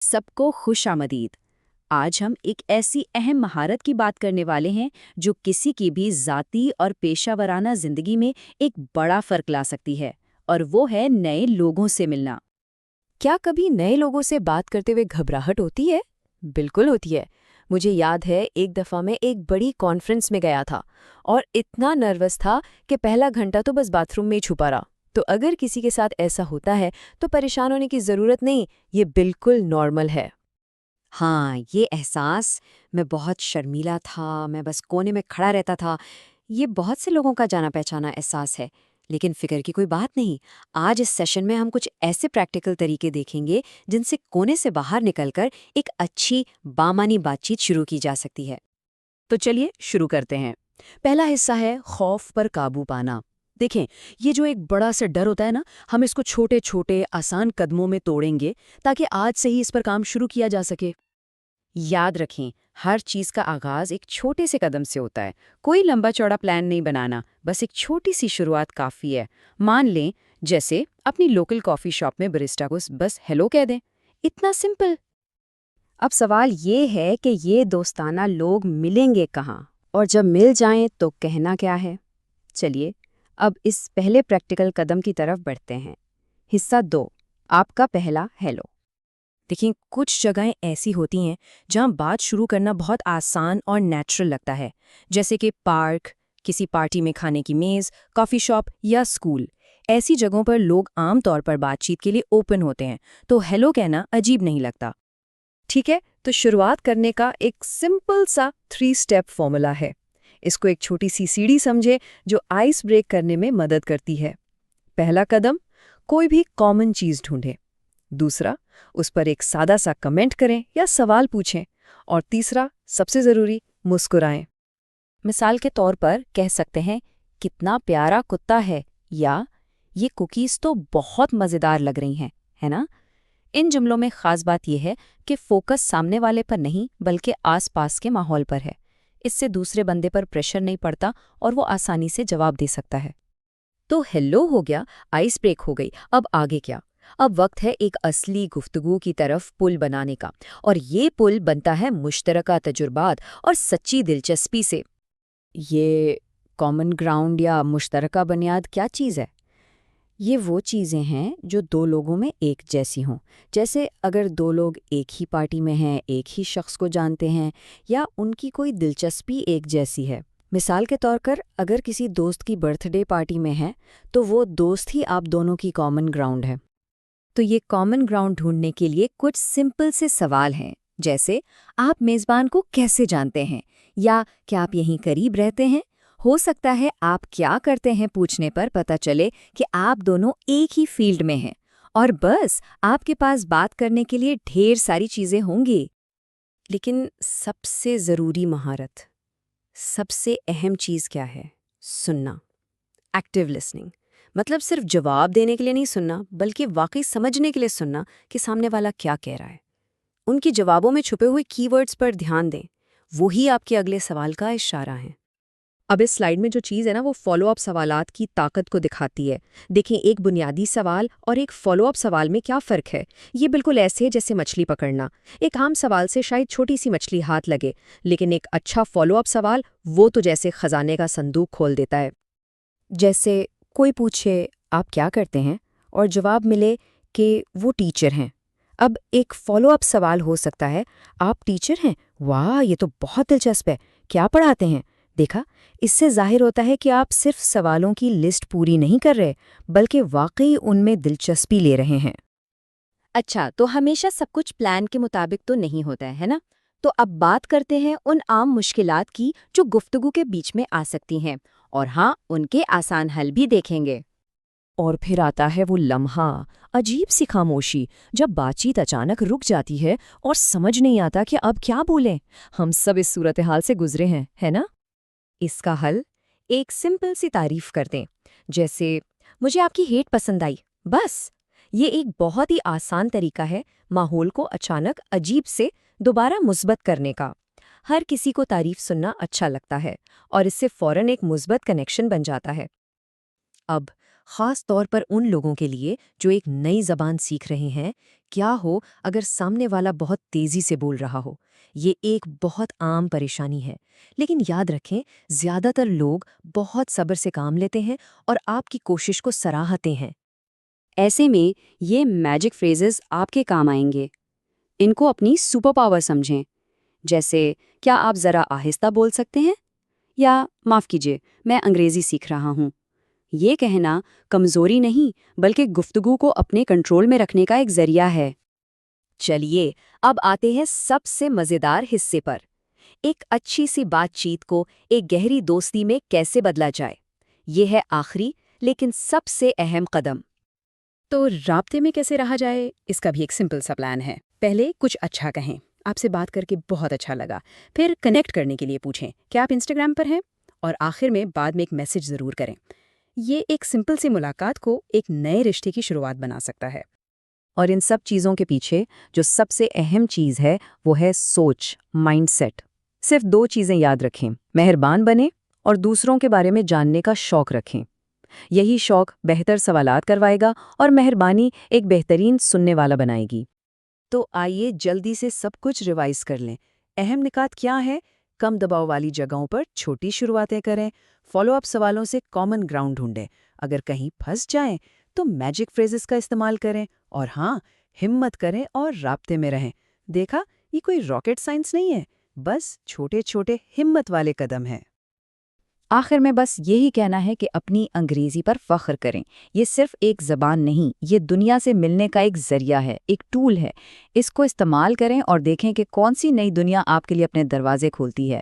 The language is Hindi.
सबको खुशामदीद। आज हम एक ऐसी अहम महारत की बात करने वाले हैं जो किसी की भी ज़ाती और पेशावराना ज़िंदगी में एक बड़ा फ़र्क ला सकती है, और वो है नए लोगों से मिलना। क्या कभी नए लोगों से बात करते हुए घबराहट होती है? बिल्कुल होती है। मुझे याद है एक दफ़ा मैं एक बड़ी कॉन्फ्रेंस में गया था और इतना नर्वस था कि पहला घंटा तो बस बाथरूम में ही छुपा रहा। तो अगर किसी के साथ ऐसा होता है तो परेशान होने की ज़रूरत नहीं, ये बिल्कुल नॉर्मल है। हाँ, ये एहसास, मैं बहुत शर्मीला था, मैं बस कोने में खड़ा रहता था, ये बहुत से लोगों का जाना-पहचाना एहसास है। लेकिन फ़िक्र की कोई बात नहीं, आज इस सेशन में हम कुछ ऐसे प्रैक्टिकल तरीके देखेंगे, जिनसे कोने से बाहर निकलकर एक अच्छी, बामानी बातचीत शुरू की जा सकती है। तो चलिए शुरू करते हैं। पहला हिस्सा है खौफ पर काबू पाना। देखें, ये जो एक बड़ा सा डर होता है ना, हम इसको छोटे छोटे आसान कदमों में तोड़ेंगे ताकि आज से ही इस पर काम शुरू किया जा सके। याद रखें, हर चीज़ का आगाज़ एक छोटे से कदम से होता है। कोई लंबा चौड़ा प्लान नहीं बनाना, बस एक छोटी सी शुरुआत काफ़ी है। मान लें, जैसे अपनी लोकल कॉफ़ी शॉप में बरिस्टा को बस हेलो कह दें। इतना सिंपल। अब सवाल ये है कि ये दोस्ताना लोग मिलेंगे कहाँ? और जब मिल जाएं तो कहना क्या है? चलिए, अब इस पहले प्रैक्टिकल कदम की तरफ बढ़ते हैं। हिस्सा 2, आपका पहला हेलो। देखिए, कुछ जगहें ऐसी होती हैं जहां बात शुरू करना बहुत आसान और नेचुरल लगता है, जैसे कि पार्क, किसी पार्टी में खाने की मेज़, कॉफ़ी शॉप या स्कूल। ऐसी जगहों पर लोग आम तौर पर बातचीत के लिए ओपन होते हैं, तो हेलो कहना अजीब नहीं लगता। ठीक है, तो शुरुआत करने का एक सिंपल सा 3 स्टेप फॉर्मूला है। इसको एक छोटी सी सीढ़ी समझे जो आइस ब्रेक करने में मदद करती है। पहला कदम, कोई भी कॉमन चीज़ ढूंढें। दूसरा, उस पर एक सादा सा कमेंट करें या सवाल पूछें। और तीसरा, सबसे ज़रूरी, मुस्कुराएं। मिसाल के तौर पर कह सकते हैं, कितना प्यारा कुत्ता है, या ये कुकीज़ तो बहुत मज़ेदार लग रही हैं, है ना? इन जुमलों में ख़ास बात यह है कि फोकस सामने वाले पर नहीं बल्कि आसपास के माहौल पर है। इससे दूसरे बंदे पर प्रेशर नहीं पड़ता और वो आसानी से जवाब दे सकता है। तो हेलो हो गया, आइस ब्रेक हो गई, अब आगे क्या? अब वक्त है एक असली गुफ्तगू की तरफ पुल बनाने का, और ये पुल बनता है मुश्तरका तजुर्बात और सच्ची दिलचस्पी से। ये कॉमन ग्राउंड या मुश्तरका बुनियाद क्या चीज़ है? ये वो चीज़ें हैं जो दो लोगों में एक जैसी हों। जैसे अगर दो लोग एक ही पार्टी में हैं, एक ही शख्स को जानते हैं, या उनकी कोई दिलचस्पी एक जैसी है। मिसाल के तौर पर अगर किसी दोस्त की बर्थडे पार्टी में है, तो वो दोस्त ही आप दोनों की कॉमन ग्राउंड है। तो ये कॉमन ग्राउंड ढूंढने के लिए कुछ सिंपल से सवाल हैं, जैसे आप मेज़बान को कैसे जानते हैं, या क्या आप यहीं करीब रहते हैं। हो सकता है आप क्या करते हैं पूछने पर पता चले कि आप दोनों एक ही फील्ड में हैं, और बस आपके पास बात करने के लिए ढेर सारी चीज़ें होंगी। लेकिन सबसे ज़रूरी महारत, सबसे अहम चीज़ क्या है? सुनना। Active listening. मतलब सिर्फ जवाब देने के लिए नहीं सुनना, बल्कि वाकई समझने के लिए सुनना कि सामने वाला क्या कह रहा है। उनकी जवाबों में छुपे हुए कीवर्ड्स पर ध्यान दें, वही आपके अगले सवाल का इशारा है। अब इस स्लाइड में जो चीज़ है ना, वो फॉलो अप सवालात की ताकत को दिखाती है। देखें, एक बुनियादी सवाल और एक फॉलो अप सवाल में क्या फ़र्क है। ये बिल्कुल ऐसे है जैसे मछली पकड़ना। एक आम सवाल से शायद छोटी सी मछली हाथ लगे, लेकिन एक अच्छा फॉलो अप सवाल, वो तो जैसे खजाने का संदूक खोल देता है। जैसे कोई पूछे, आप क्या करते हैं, और जवाब मिले कि वो टीचर हैं। अब एक फॉलो अप सवाल हो सकता है, आप टीचर हैं? वाह, ये तो बहुत दिलचस्प है। क्या पढ़ाते हैं? देखा, इससे जाहिर होता है कि आप सिर्फ सवालों की लिस्ट पूरी नहीं कर रहे, बल्कि वाकई उनमें दिलचस्पी ले रहे हैं। अच्छा, तो हमेशा सब कुछ प्लान के मुताबिक तो नहीं होता है ना? तो अब बात करते हैं उन आम मुश्किलात की जो गुफ्तगू के बीच में आ सकती हैं, और हाँ, उनके आसान हल भी देखेंगे। और फिर आता है वो लम्हा, अजीब सी खामोशी, जब बातचीत अचानक रुक जाती है और समझ नहीं आता कि अब क्या बोलें। हम सब इस सूरत हाल से गुजरे हैं, है ना? इसका हल, एक सिंपल सी तारीफ कर दें, जैसे मुझे आपकी हेट पसंद आई, बस। ये एक बहुत ही आसान तरीका है माहौल को अचानक अजीब से दोबारा मुस्बत करने का। हर किसी को तारीफ सुनना अच्छा लगता है, और इससे फौरन एक मुस्बत कनेक्शन बन जाता है। अब ख़ास तौर पर उन लोगों के लिए जो एक नई ज़बान सीख रहे हैं। क्या हो अगर सामने वाला बहुत तेज़ी से बोल रहा हो? ये एक बहुत आम परेशानी है। लेकिन याद रखें, ज़्यादातर लोग बहुत सब्र से काम लेते हैं और आपकी कोशिश को सराहते हैं। ऐसे में ये मैजिक फ्रेजेस आपके काम आएंगे। इनको अपनी सुपर पावर समझें। जैसे, क्या आप ज़रा आहिस्ता बोल सकते हैं? या माफ़ कीजिए, मैं अंग्रेज़ी सीख रहा हूँ। ये कहना कमज़ोरी नहीं, बल्कि गुफ्तगू को अपने कंट्रोल में रखने का एक ज़रिया है। चलिए, अब आते हैं सबसे मज़ेदार हिस्से पर। एक अच्छी सी बातचीत को एक गहरी दोस्ती में कैसे बदला जाए। ये है आखिरी लेकिन सबसे अहम कदम। तो राब्ते में कैसे रहा जाए, इसका भी एक सिंपल सा प्लान है। पहले कुछ अच्छा कहें, आपसे बात करके बहुत अच्छा लगा। फिर कनेक्ट करने के लिए पूछें, क्या आप इंस्टाग्राम पर हैं? और आखिर में बाद में एक मैसेज ज़रूर करें। ये एक सिंपल सी मुलाकात को एक नए रिश्ते की शुरुआत बना सकता है। और इन सब चीज़ों के पीछे जो सबसे अहम चीज़ है वो है सोच, माइंडसेट। सिर्फ 2 चीज़ें याद रखें, मेहरबान बने और दूसरों के बारे में जानने का शौक रखें। यही शौक बेहतर सवालात करवाएगा और मेहरबानी एक बेहतरीन सुनने वाला बनाएगी। तो आइए जल्दी से सब कुछ रिवाइज कर लें। अहम निकात क्या है? कम दबाव वाली जगहों पर छोटी शुरुआतें करें, फॉलो अप सवालों से कॉमन ग्राउंड ढूंढें, अगर कहीं फंस जाएं तो मैजिक फ्रेजेस का इस्तेमाल करें, और हाँ, हिम्मत करें और राब्ते में रहें। देखा, ये कोई रॉकेट साइंस नहीं है, बस छोटे छोटे हिम्मत वाले कदम हैं। आखिर में बस यही कहना है कि अपनी अंग्रेजी पर फख्र करें। ये सिर्फ एक ज़बान नहीं, ये दुनिया से मिलने का एक ज़रिया है, एक टूल है। इसको इस्तेमाल करें और देखें कि कौन सी नई दुनिया आपके लिए अपने दरवाजे खोलती है।